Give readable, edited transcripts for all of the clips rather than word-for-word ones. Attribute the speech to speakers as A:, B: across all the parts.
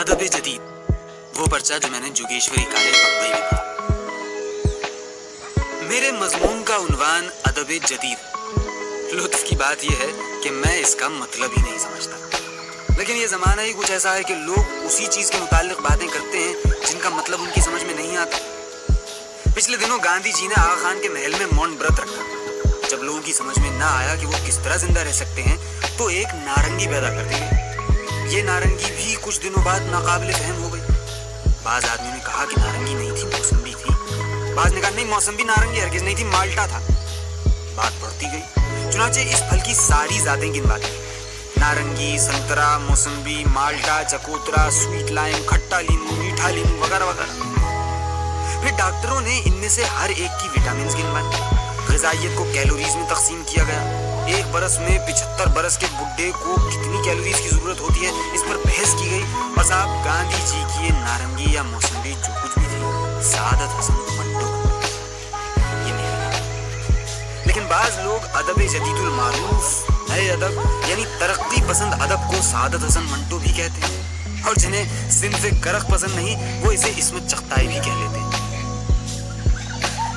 A: अदब जदीद, वो पर्चा जो मैंने जोगेश्वरी कॉलेज बम्बई में पढ़ा। मेरे मजमून का उन्वान अदब जदीद। लुत्फ की बात यह है कि मैं इसका मतलब ही नहीं समझता, लेकिन ये ज़माना ही कुछ ऐसा है कि लोग उसी चीज़ के मुताल्लिक बातें करते हैं जिनका मतलब उनकी समझ में नहीं आता। पिछले दिनों गांधी जी ने आगा खान के महल में मौन व्रत रखा। जब लोगों की समझ में ना आया कि वो किस तरह जिंदा रह सकते हैं तो एक नारंगी पैदा कर दी गई। ये नारंगी भी कुछ दिनों बाद नाकाबिले फहम हो गई। बाज आदमी ने कहा कि नारंगी नहीं थी, मौसम्बी थी। बाज ने कहा नहीं, मौसम्बी नारंगी हरगिज नहीं थी, माल्टा था। बात बढ़ती गई। चुनाचे इस फल की सारी जातें गिनवाती, नारंगी, संतरा, मौसम्बी, माल्टा, चकोतरा, स्वीट लाइम, खट्टा लीमू, मीठा लीमू वगैरह वगैरह। फिर डॉक्टरों ने इनमें से हर एक की विटामिन गिनवाई। ग़िज़ाइयत को कैलोरीज में तकसीम किया गया। एक बरस में 75 बरस के बुड्ढे को कितनी कैलोरीज की जरूरत होती है, इस पर बहस की गई। और साहब, गांधी जी की ये नारंगी या मौसम्बी जो कुछ भी थी, सादत हसन मंटो, ये मेरा नाम। लेकिन बाज लोग अदब जदीदुल मारूफ, नए अदब यानी तरक्की पसंद अदब को सादत हसन मंटो भी कहते हैं, और जिन्हें सिन्फ़े करख पसंद नहीं वो इसे इस्मत चख्ताई भी कह लेते हैं।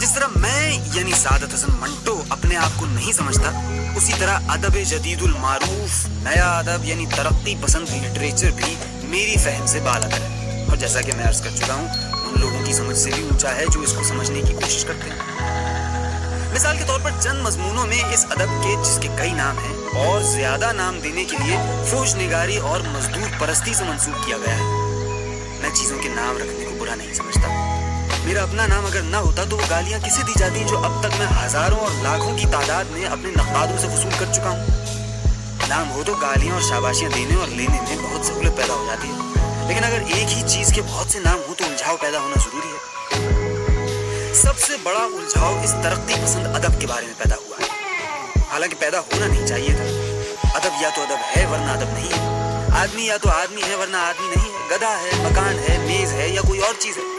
A: जिस तरह मैं यानी सादत हसन मंटो अपने आप को नहीं समझता, उसी तरह अदब जदीदुल मारूफ, नया अदब यानी तरक्की पसंद लिटरेचर भी मेरी फहम से बालतर है। और जैसा कि मैं अर्ज कर चुका हूँ, उन लोगों की समझ से भी ऊंचा है जो इसको समझने की कोशिश करते हैं। मिसाल के तौर पर चंद मजमूनों में इस अदब के, जिसके कई नाम हैं, और ज्यादा नाम देने के लिए फोश निगारी और मजदूर परस्ती से मंसूब किया गया है। मैं चीजों के नाम रखने को बुरा नहीं समझता। मेरा अपना नाम अगर ना होता तो वो गालियां किसे दी जाती जो अब तक मैं हजारों और लाखों की तादाद में अपने नक़ादों से वसूल कर चुका हूँ। नाम हो तो गालियां और शाबाशियां देने और लेने में बहुत सहूलत पैदा हो जाती है, लेकिन अगर एक ही चीज के बहुत से नाम हो तो उलझाव पैदा होना जरूरी है। सबसे बड़ा उलझाव इस तरक्की पसंद अदब के बारे में पैदा हुआ है, हालांकि पैदा होना नहीं चाहिए था। अदब या तो अदब है वरना अदब नहीं है। आदमी या तो आदमी है वरना आदमी नहीं है। गधा है, मकान है, मेज है या कोई और चीज है।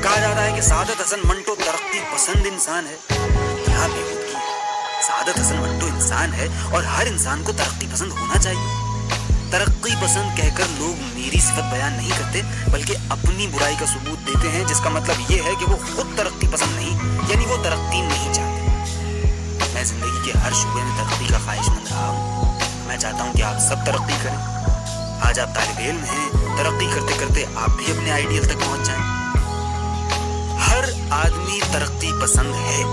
A: कहा जाता है कि सादत हसन मंटो तरक्की पसंद इंसान है। क्या बेवकूफ़ी है। सादत हसन मंटो इंसान है और हर इंसान को तरक्की पसंद होना चाहिए। तरक्की पसंद कहकर लोग मेरी सिफत बयान नहीं करते, बल्कि अपनी बुराई का सबूत देते हैं, जिसका मतलब ये है कि वो खुद तरक्की पसंद नहीं, यानी वो तरक्की नहीं चाहते। मैं जिंदगी के हर शूबे में तरक्की का ख्वाहिशमंद रहा हूँ। मैं चाहता हूँ कि आप सब तरक्की करें। आज आप तालिब इल्म हैं, तरक्की करते करते आप भी अपने आइडियल तक पहुँच जाएं। हर आदमी तरक्की पसंद है।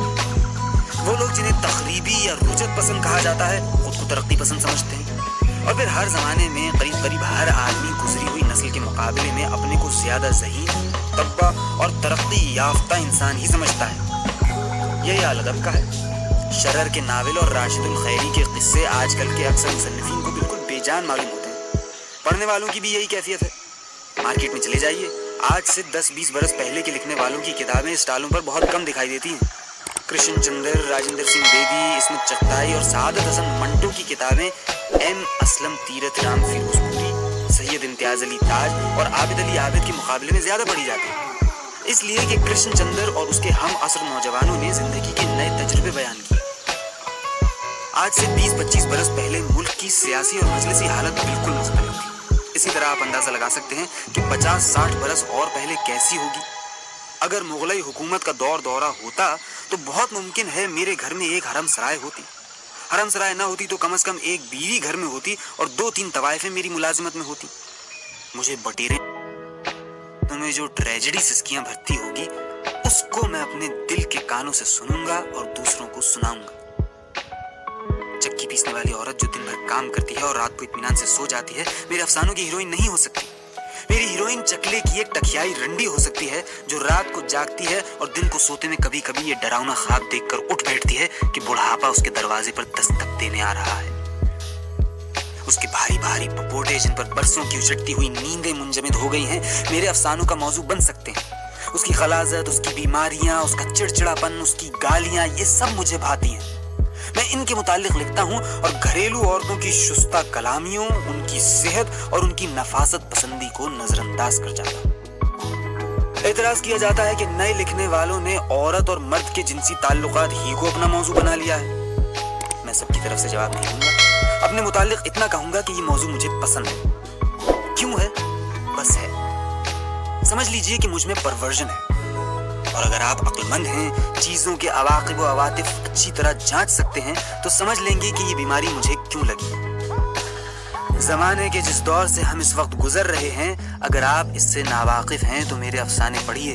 A: वो लोग जिन्हें तखरीबी या रुजत पसंद कहा जाता है खुद को तरक्की पसंद समझते हैं, और फिर हर जमाने में करीब करीब हर आदमी गुजरी हुई नस्ल के मुकाबले में अपने को ज्यादा ज़हीन, तब्बा और तरक्की याफ्ता इंसान ही समझता है। यही हाल अदब का है। शरर के नावल और राशिदुल खैरी के किस्से आजकल के अक्सर मुसन्निफीन को बिल्कुल बेजान मालूम होते हैं। पढ़ने वालों की भी यही कैफियत है। मार्केट में चले जाइए, आज से 10-20 बरस पहले के लिखने वालों की किताबें स्टॉलों पर बहुत कम दिखाई देती हैं। कृष्ण चंद्र, राजेंद्र सिंह बेदी, इस्मत चख्ताई और सादत हसन मंटो की किताबें एम असलम तीरथ राम फिरोजपुरी, सैयद इम्तियाज अली ताज और आबिद अली आबिद के मुकाबले में ज्यादा पढ़ी जाती है, इसलिए कि कृष्ण चंद्र और उसके हम असर नौजवानों ने जिंदगी के नए तजुर्बे बयान किए। आज से 20-25 बरस पहले मुल्क की सियासी और मजलिसी हालत बिल्कुल मुख्तलिफ थी। इसी तरह आप अंदाजा लगा सकते हैं कि 50-60 बरस और पहले कैसी होगी। अगर मुगलई हुकूमत का दौर दौरा होता तो बहुत मुमकिन है मेरे घर में एक हरम सराय होती। हरम सराय ना होती तो कम से कम एक बीवी घर में होती और 2-3 तवाइफें मेरी मुलाजिमत में होती। मुझे बटेरे में जो ट्रेजेडी सिस्कियां भरती होगी उसको मैं अपने दिल के कानों से सुनूंगा और दूसरों को सुनाऊंगा। चक्की पीसने वाली औरत जो दिन भर काम करती है और रात को इत्मीनान से सो जाती है मेरे अफसानों की हीरोइन नहीं हो सकती। मेरी हीरोइन चकले की एक टकियाई रंडी हो सकती है जो रात को जागती है और दिन को सोते में कभी कभी ये डरावना ख्वाब देखकर उठ बैठती है कि बुढ़ापा उसके दरवाजे पर दस्तक देने आ रहा है। उसके भारी भारी पपोटे जिन पर बरसों की उछटती हुई नींदें मुंजमद हो गई हैं मेरे अफसानों का मौजू बन सकते हैं। उसकी खलाजत, उसकी बीमारियां, उसका चिड़चिड़ापन, उसकी गालियां, ये सब मुझे भाती हैं। मैं इनके मुतालिक लिखता हूँ और घरेलू औरतों की शुस्ता कलामियों, उनकी सेहत और उनकी नफासत पसंदी को नजरअंदाज कर जाता हूँ। एतराज किया जाता है कि नए लिखने वालों ने औरत और मर्द के जिनसी ताल्लुकात ही को अपना मौजू बना लिया है। मैं सबकी तरफ से जवाब नहीं दूंगा, अपने मुतालिक इतना कहूंगा कि ये मौजू मुझे पसंद है। क्यों है? बस समझ लीजिए कि मुझ में परवर्जन है, और अगर आप अक्लमंद हैं, चीज़ों के अवाक़िब व अवातिफ अच्छी तरह जांच सकते हैं, तो समझ लेंगे कि ये बीमारी मुझे क्यों लगी। ज़माने के जिस दौर से हम इस वक्त गुजर रहे हैं, अगर आप इससे नावाकिफ हैं तो मेरे अफसाने पढ़िए।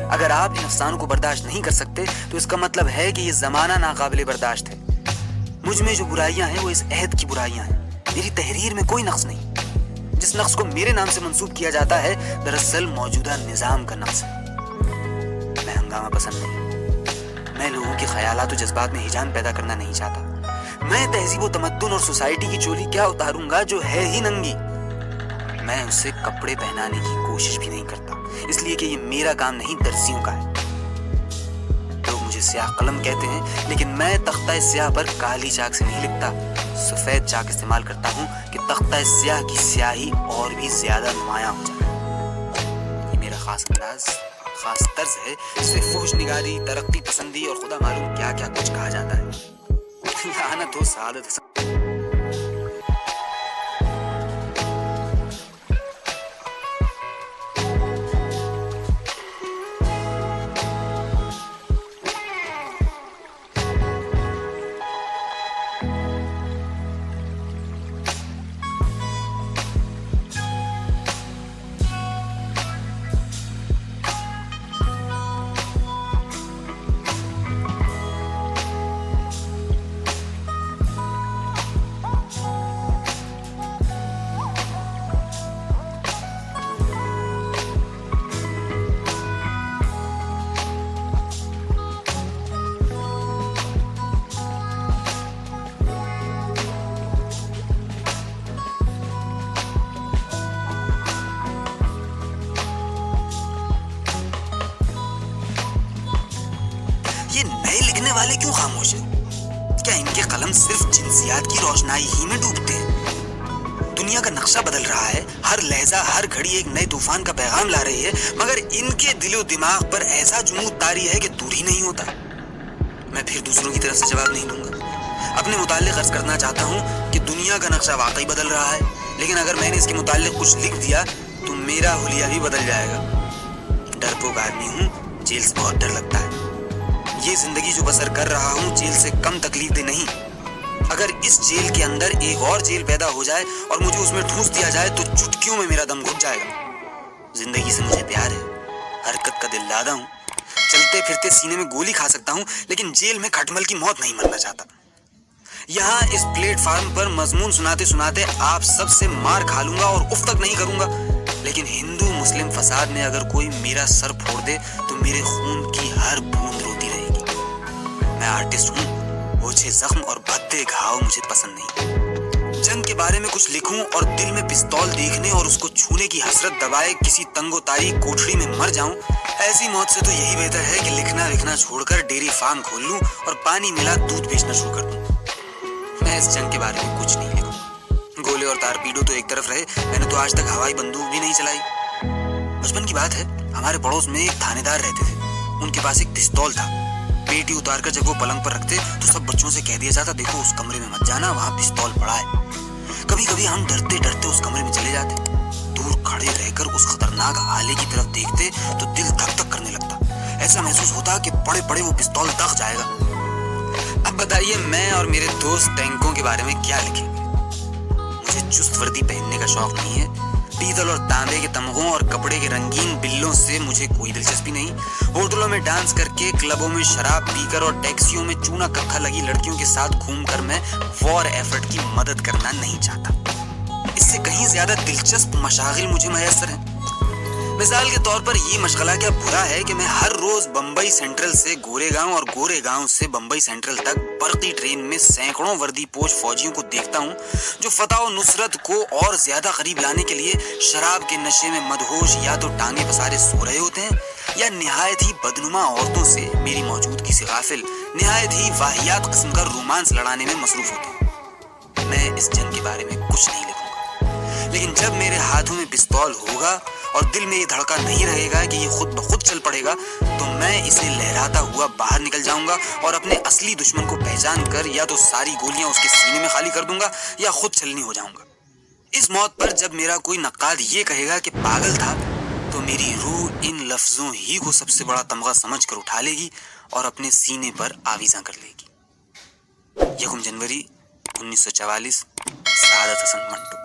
A: अगर आप इन अफसानों को बर्दाश्त नहीं कर सकते तो इसका मतलब है कि ये ज़माना नाकाबिले बर्दाश्त है। मुझ में जो बुराइयां हैं वो इस अहद की बुराइयां हैं। मेरी तहरीर में कोई नक्स नहीं। जिस नक्स को मेरे नाम से मंसूब किया जाता है, दरअसल मौजूदा निज़ाम का नक्स है। मैं हंगामा पसंद नहीं। मैं लोगों के ख्यालात और जज्बात में हिजान पैदा करना नहीं चाहता। मैं तहजीब व तमद्दुन और सोसाइटी की चोली क्या उतारूंगा जो है ही नंगी। मैं उसे कपड़े पहनाने की कोशिश भी नहीं करता, इसलिए कि ये मेरा काम नहीं, दर्जियों का है। लोग मुझे स्याह कलम कहते हैं, लेकिन मैं तख्ता स्याह पर काली चाक से नहीं लिखता, सफेद चाक इस्तेमाल करता हूँ कि तख्ता स्याह की स्याही और भी ज्यादा नुमायां हो जाए। ये मेरा खास अंदाज, खास तर्ज है, जिसे फुहश निगारी, तरक्की पसंदी और खुदा मालूम क्या क्या कुछ कहा जाता है। लानत हो सादत हसन। वाले क्यों खामोश हैं? क्या इनके कलम सिर्फ जिन्सियात की रोशनाई ही में डूबते हैं? दुनिया का नक्शा बदल रहा है, हर लहजा हर घड़ी एक नए तूफान का पैगाम ला रही है, मगर इनके दिलो दिमाग पर ऐसा जुनून तारी है कि दूर ही नहीं होता। मैं फिर दूसरों की तरफ से जवाब नहीं दूंगा। अपने मुताल्लिक अर्ज करना चाहता हूँ कि दुनिया का नक्शा वाकई बदल रहा है, लेकिन अगर मैंने इसके मुताल्लिक कुछ लिख दिया तो मेरा हुलिया भी बदल जाएगा। डरपोक आदमी हूँ, जेल से बहुत डर लगता है। ये जिंदगी जो बसर कर रहा हूँ जेल से कम तकलीफ दे नहीं। अगर इस जेल के अंदर एक और जेल पैदा हो जाए और मुझे उसमें ठूंस दिया जाए तो चुटकियों में मेरा दम घुट जाएगा। जिंदगी से मुझे प्यार है, हरकत का दिलदादा हूँ, चलते फिरते सीने में गोली खा सकता हूँ, लेकिन जेल में खटमल की मौत नहीं मरना चाहता। यहाँ इस प्लेटफार्म पर मजमून सुनाते सुनाते आप सबसे मार खा लूंगा और उफ तक नहीं करूंगा, लेकिन हिंदू मुस्लिम फसाद में अगर कोई मेरा सर फोड़ दे तो मेरे खून की हर बूंद रोती रहेगी। मैं आर्टिस्ट हूँ, ओछे जख्म और भद्दे घाव मुझे पसंद नहीं। जंग के बारे में कुछ लिखूं और दिल में पिस्तौल देखने और उसको छूने की हसरत दबाए किसी तंगो तारीख कोठरी में मर जाऊं, ऐसी मौत से तो यही बेहतर है कि लिखना विखना छोड़कर डेयरी फार्म खोल लूं और पानी मिला दूध बेचना शुरू कर दूं। मैं इस जंग के बारे में कुछ नहीं लिखूं। गोले और तारपीडो तो एक तरफ रहे, मैंने तो आज तक हवाई बंदूक भी नहीं चलाई। बचपन की बात है, हमारे पड़ोस में एक थानेदार रहते थे। उनके पास एक पिस्तौल था। पेटी उतार कर जब वो पलंग पर रखते तो सब बच्चों से कह दिया जाता, देखो उस कमरे में मत जाना, वहां पिस्तौल पड़ा है। कभी कभी हम डरते डरते उस कमरे में चले जाते। दूर खड़े रहकर उस खतरनाक आले की तरफ देखते तो दिल धक धक करने लगता। ऐसा महसूस होता कि पड़े पड़े वो पिस्तौल दग जाएगा। अब बताइए मैं और मेरे दोस्त टैंकों के बारे में क्या लिखेंगे? मुझे चुस्त वर्दी पहनने का शौक नहीं है। पीतल और तांबे के तमगों और कपड़े के रंगीन बिल्लों से मुझे कोई दिलचस्पी नहीं। होटलों में डांस करके, क्लबों में शराब पीकर और टैक्सियों में चूना कक्खा लगी लड़कियों के साथ घूमकर मैं वॉर एफर्ट की मदद करना नहीं चाहता। इससे कहीं ज्यादा दिलचस्प मशागिल मुझे मयसर हैं। मिसाल के तौर पर ये मशगला क्या बुरा है कि मैं हर रोज बम्बई सेंट्रल से गोरेगांव और गोरेगांव से बम्बई सेंट्रल तक बरकी ट्रेन में सैकड़ों वर्दीपोश फौजियों को देखता हूँ जो फतह और नुसरत को और ज्यादा करीब लाने के लिए शराब के नशे में मदहोश या तो टांगे पसारे सो रहे होते हैं या निहायत ही बदनुमा औरतों से मेरी मौजूदगी से गाफिल निहायत ही वाहियात किस्म का रोमांस लड़ाने में मसरूफ होते हैं। मैं इस जंग के बारे में कुछ नहीं लिखूंगा, लेकिन जब मेरे हाथों में पिस्तौल होगा और दिल में ये धड़का नहीं रहेगा कि ये खुद ब खुद चल पड़ेगा, तो मैं इसे लहराता हुआ बाहर निकल जाऊंगा और अपने असली दुश्मन को पहचान कर या तो सारी गोलियां उसके सीने में खाली कर दूंगा या खुद छलनी हो जाऊंगा। इस मौत पर जब मेरा कोई नक्काद ये कहेगा कि पागल था, तो تو میری روح ان لفظوں ہی کو سب سے بڑا تمغہ سمجھ کر اٹھا لے گی اور اپنے سینے پر آویزاں کر لے گی۔ 1 جنوری 1944، سعادت حسن منٹو۔